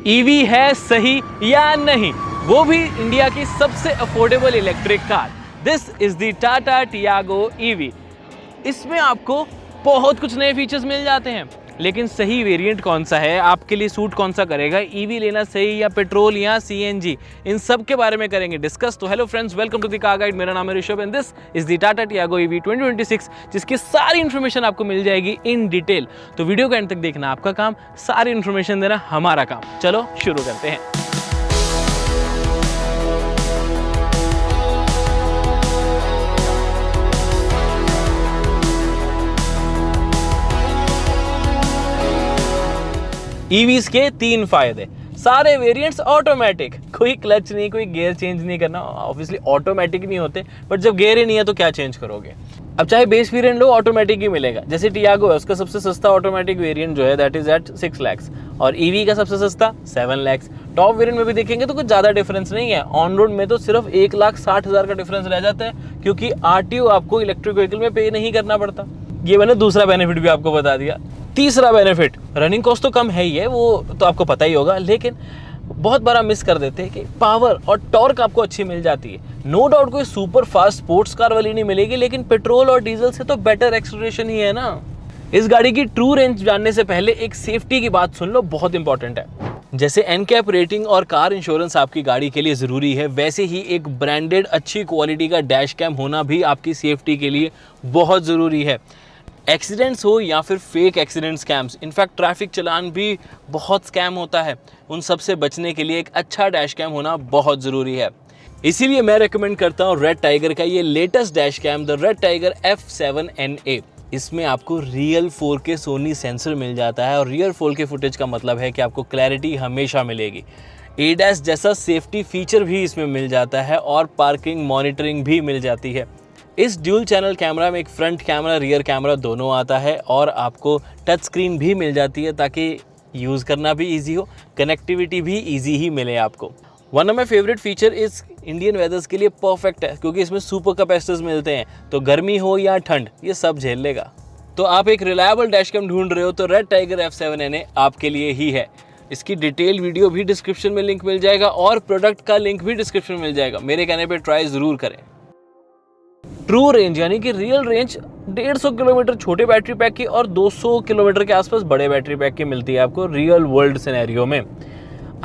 EV है सही या नहीं, वो भी इंडिया की सबसे affordable electric car. This is the Tata Tiago EV. इसमें आपको बहुत कुछ नए फीचर्स मिल जाते हैं, लेकिन सही वेरिएंट कौन सा है, आपके लिए सूट कौन सा करेगा, ईवी लेना सही या पेट्रोल या सीएनजी, इन सब के बारे में करेंगे डिस्कस। तो hello friends, welcome to the car guide. मेरा नाम है Rishabh and this is the Tata Tiago EV 2026, जिसकी सारी इन्फॉर्मेशन आपको मिल जाएगी इन डिटेल। तो वीडियो को एंड तक देखना आपका काम, सारी इन्फॉर्मेशन देना हमारा काम। चलो शुरू करते हैं। ईवीज के 3 फायदे, सारे वेरिएंट्स ऑटोमेटिक, कोई क्लच नहीं, कोई गियर चेंज नहीं करना। ऑब्वियसली ऑटोमेटिक नहीं होते, बट जब गियर ही नहीं है तो क्या चेंज करोगे। अब चाहे बेस वेरिएंट लो, ऑटोमेटिक ही मिलेगा। जैसे टियागो है, उसका सबसे सस्ता ऑटोमेटिक वेरिएंट जो है दैट इज एट 6 लाख, और ईवी का सबसे सस्ता 7 लाख। टॉप वेरिएंट में भी देखेंगे तो कुछ ज़्यादा डिफरेंस नहीं है। ऑन रोड में तो सिर्फ 1,60,000 का डिफरेंस रह जाता है, क्योंकि आरटीओ आपको इलेक्ट्रिक व्हीकल में पे नहीं करना पड़ता। ये मैंने दूसरा बेनिफिट भी आपको बता दिया। तीसरा बेनिफिट, रनिंग कॉस्ट तो कम है ही है, वो तो आपको पता ही होगा, लेकिन बहुत बार मिस कर देते हैं कि पावर और टॉर्क आपको अच्छी मिल जाती है। नो डाउट कोई सुपर फास्ट स्पोर्ट्स कार वाली नहीं मिलेगी, लेकिन पेट्रोल और डीजल से तो बेटर एक्सेलरेशन ही है ना। इस गाड़ी की ट्रू रेंज जानने से पहले एक सेफ्टी की बात सुन लो, बहुत इंपॉर्टेंट है। जैसे एनकैप रेटिंग और कार इंश्योरेंस आपकी गाड़ी के लिए ज़रूरी है, वैसे ही एक ब्रांडेड अच्छी क्वालिटी का डैश कैम होना भी आपकी सेफ्टी के लिए बहुत ज़रूरी है। एक्सीडेंट्स हो या फिर fake accident scams, in fact traffic challan भी बहुत स्कैम होता है, उन सब से बचने के लिए एक अच्छा डैश कैम होना बहुत ज़रूरी है। इसीलिए मैं रेकमेंड करता हूँ रेड टाइगर का ये latest dash cam, the Red Tiger F7NA। इसमें आपको रियल 4K सोनी सेंसर मिल जाता है, और रियल 4K फुटेज का मतलब है कि आपको क्लैरिटी हमेशा मिलेगी। ADAS जैसा सेफ्टी फीचर भी इसमें मिल जाता है, और पार्किंग मॉनिटरिंग भी मिल जाती है। इस ड्यूल चैनल कैमरा में एक फ्रंट कैमरा रियर कैमरा दोनों आता है, और आपको टच स्क्रीन भी मिल जाती है ताकि यूज़ करना भी इजी हो, कनेक्टिविटी भी इजी ही मिले आपको। One of my favourite feature इस इंडियन वेदर्स के लिए परफेक्ट है, क्योंकि इसमें सुपर कैपेसिटर्स मिलते हैं, तो गर्मी हो या ठंड ये सब झेल लेगा। तो आप एक रिलायबल डैश कैम ढूंढ रहे हो तो रेड टाइगर F7NA आपके लिए ही है। इसकी डिटेल वीडियो भी डिस्क्रिप्शन में लिंक मिल जाएगा, और प्रोडक्ट का लिंक भी डिस्क्रिप्शन में मिल जाएगा। मेरे कहने पर ट्राई ज़रूर करें। ट्रू रेंज यानी कि रियल रेंज 150 किलोमीटर छोटे बैटरी पैक की और 200 किलोमीटर के आसपास बड़े बैटरी पैक की मिलती है आपको रियल वर्ल्ड सिनेरियो में।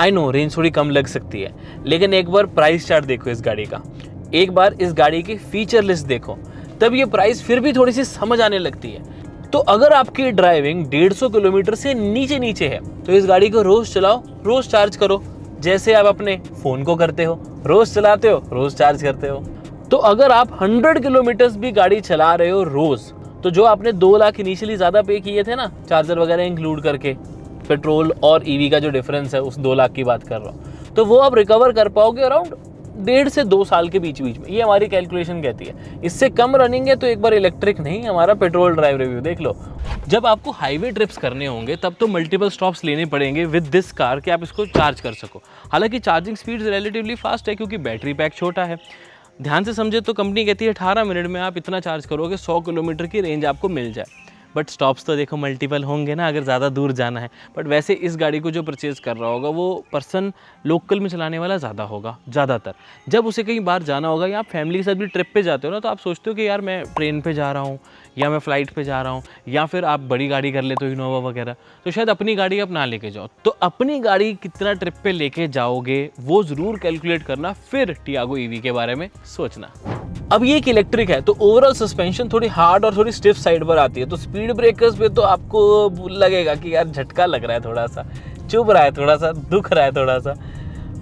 आई नो रेंज थोड़ी कम लग सकती है, लेकिन एक बार प्राइस चार्ट देखो इस गाड़ी का, एक बार इस गाड़ी की फीचर लिस्ट देखो, तब ये प्राइस फिर भी थोड़ी सी समझ आने लगती है। तो अगर आपकी ड्राइविंग 150 किलोमीटर से नीचे है तो इस गाड़ी को रोज चलाओ, रोज चार्ज करो, जैसे आप अपने फ़ोन को करते हो, रोज चलाते हो, रोज चार्ज करते हो। तो अगर आप 100 किलोमीटर्स भी गाड़ी चला रहे हो रोज, तो जो आपने 2 लाख इनिशियली ज़्यादा पे किए थे ना, चार्जर वगैरह इंक्लूड करके, पेट्रोल और ईवी का जो डिफरेंस है उस 2 लाख की बात कर रहा हूँ, तो वो आप रिकवर कर पाओगे अराउंड 1.5 से 2 साल के बीच में। ये हमारी कैलकुलेशन कहती है। इससे कम रनिंग है तो एक बार इलेक्ट्रिक नहीं, हमारा पेट्रोल ड्राइव रिव्यू देख लो। जब आपको हाईवे ट्रिप्स करने होंगे तब तो मल्टीपल स्टॉप्स लेने पड़ेंगे विद दिस कार कि आप इसको चार्ज कर सको। हालांकि चार्जिंग स्पीड रिलेटिवली फास्ट है, क्योंकि बैटरी पैक छोटा है। ध्यान से समझे तो कंपनी कहती है 18 मिनट में आप इतना चार्ज करोगे 100 किलोमीटर की रेंज आपको मिल जाए। बट स्टॉप्स तो देखो मल्टीपल होंगे ना अगर ज़्यादा दूर जाना है। बट वैसे इस गाड़ी को जो परचेज़ कर रहा होगा वो पर्सन लोकल में चलाने वाला ज़्यादा होगा ज़्यादातर। जब उसे कहीं बाहर जाना होगा, या आप फैमिली के साथ भी ट्रिप पे जाते हो ना, तो आप सोचते हो कि यार मैं ट्रेन पे जा रहा हूँ या मैं फ़्लाइट पे जा रहा हूँ, या फिर आप बड़ी गाड़ी कर लेते हो इनोवा वगैरह, तो शायद अपनी गाड़ी आप ना लेके जाओ। तो अपनी गाड़ी कितना ट्रिप पे लेके जाओगे वो ज़रूर कैलकुलेट करना, फिर टियागो ईवी के बारे में सोचना। अब ये एक इलेक्ट्रिक है तो ओवरऑल सस्पेंशन थोड़ी हार्ड और थोड़ी स्टिफ साइड पर आती है, तो स्पीड ब्रेकर्स पे तो आपको लगेगा कि यार झटका लग रहा है, थोड़ा सा चुभ रहा है, थोड़ा सा दुख रहा है थोड़ा सा।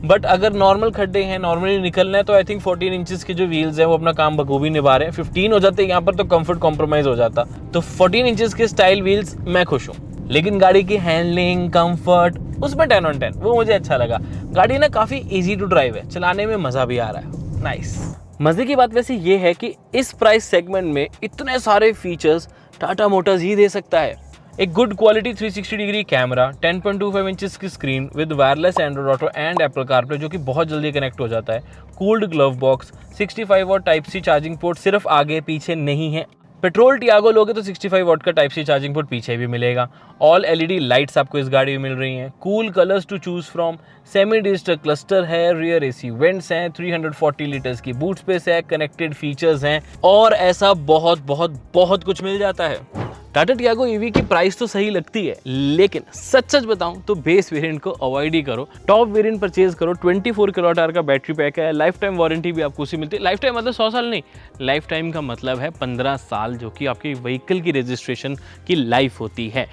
बट अगर नॉर्मल खड्डे हैं, नॉर्मली निकलना है, तो आई थिंक 14 इंचेस के जो व्हील्स हैं वो अपना काम बखूबी निभा रहे हैं। 15 हो जाते हैं यहाँ पर तो कंफर्ट कॉम्प्रोमाइज़ हो जाता, तो 14 इंचेस के स्टाइल व्हील्स मैं खुश हूँ। लेकिन गाड़ी की हैंडलिंग, कंफर्ट, उसमें 10 on 10 वो मुझे अच्छा लगा। गाड़ी ना काफ़ी ईजी टू ड्राइव है, चलाने में मज़ा भी आ रहा है, नाइस। मज़े की बात वैसे ये है कि इस प्राइस सेगमेंट में इतने सारे फीचर्स टाटा मोटर्स ही दे सकता है। एक good quality 360 degree camera, 10.25 inches की screen with wireless Android Auto and Apple CarPlay जो कि बहुत जल्दी कनेक्ट हो जाता है, cooled glove box, 65 watt type C charging port सिर्फ आगे पीछे नहीं है, पेट्रोल टियागो लोगे तो 65 वॉट का टाइप सी चार्जिंग पोर्ट पीछे भी मिलेगा। ऑल एलईडी लाइट्स आपको इस गाड़ी में मिल रही हैं। Cool colours to choose from, semi digital cluster है, रियर एसी वेंट्स हैं, 340 लीटर्स की बूट स्पेस है, कनेक्टेड फीचर्स हैं और ऐसा बहुत बहुत बहुत कुछ मिल जाता है। टाटा टियागो ईवी की प्राइस तो सही लगती है, लेकिन सच सच बताऊं तो बेस वेरिएंट को अवॉइड ही करो। टॉप वेरिएंट परचेज करो। 24 किलोवाट आवर का बैटरी पैक है। लाइफ टाइम वारंटी भी आपको उसी मिलती है। लाइफ टाइम मतलब 100 साल नहीं, लाइफ टाइम का मतलब है 15 साल, जो कि आपकी व्हीकल की रजिस्ट्रेशन की लाइफ होती है।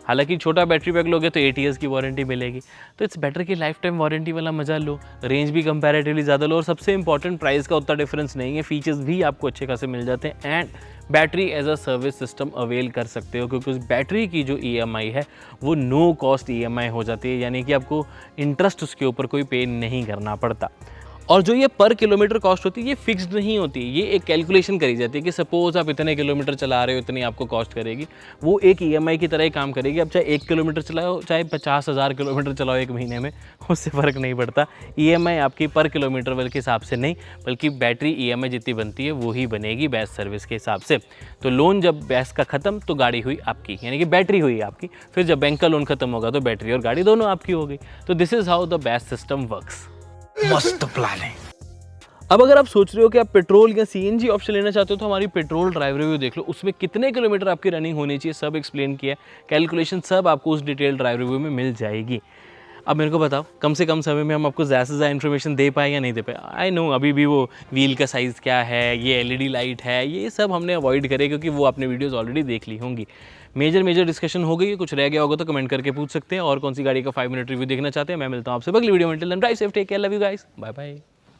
हालांकि छोटा बैटरी पैक लोगे तो 8 ईयर्स की वारंटी मिलेगी, तो इट्स बेटर कि लाइफ टाइम वारंटी वाला मजा लो, रेंज भी कंपैरेटिवली ज़्यादा लो और सबसे इंपॉर्टेंट प्राइस का उतना डिफरेंस नहीं है, फीचर्स भी आपको अच्छे खासे मिल जाते हैं and battery as a service system avail कर सकते हो, क्योंकि उस बैटरी की जो EMI है वो नो कॉस्ट EMI हो जाती है, यानी कि आपको इंटरेस्ट उसके ऊपर कोई पे नहीं करना पड़ता। और जो ये पर किलोमीटर कॉस्ट होती है ये फिक्स्ड नहीं होती, ये एक कैलकुलेशन करी जाती है कि सपोज आप इतने किलोमीटर चला रहे हो इतनी आपको कॉस्ट करेगी, वो एक EMI की तरह ही काम करेगी। अब चाहे 1 किलोमीटर चलाओ चाहे 50,000 किलोमीटर चलाओ एक महीने में, उससे फ़र्क नहीं पड़ता। EMI आपकी पर किलोमीटर वाले के हिसाब से नहीं, बल्कि बैटरी EMI जितनी बनती है वही बनेगी बेस्ट सर्विस के हिसाब से। तो लोन जब बेस्ट का ख़त्म तो गाड़ी हुई आपकी, यानी कि बैटरी हुई आपकी, फिर जब बैंक का लोन खत्म होगा तो बैटरी और गाड़ी दोनों आपकी हो गई। तो this is how the best system works. मस्त प्लान है। अब अगर आप सोच रहे हो कि आप पेट्रोल या CNG ऑप्शन लेना चाहते हो तो हमारी पेट्रोल ड्राइव रिव्यू देख लो, उसमें कितने किलोमीटर आपकी रनिंग होनी चाहिए सब एक्सप्लेन किया है, कैलकुलेशन सब आपको उस डिटेल ड्राइव रिव्यू में मिल जाएगी। अब मेरे को बताओ कम से कम समय में हम आपको ज़्यादा से ज़्यादा इन्फॉर्मेशन दे पाए या नहीं दे पाए। आई नो अभी भी वो व्हील का साइज़ क्या है, ये LED लाइट है, ये सब हमने अवॉइड करे क्योंकि वो आपने वीडियोस ऑलरेडी देख ली होंगी। मेजर डिस्कशन हो गई है, कुछ रह गया होगा तो कमेंट करके पूछ सकते हैं। और कौन सी गाड़ी का 5 मिनट रिव्यू देखना चाहते हैं मैं मिलता हूँ आपसे अगली वीडियो में। Till then drive safe, take care, love you guys, bye bye.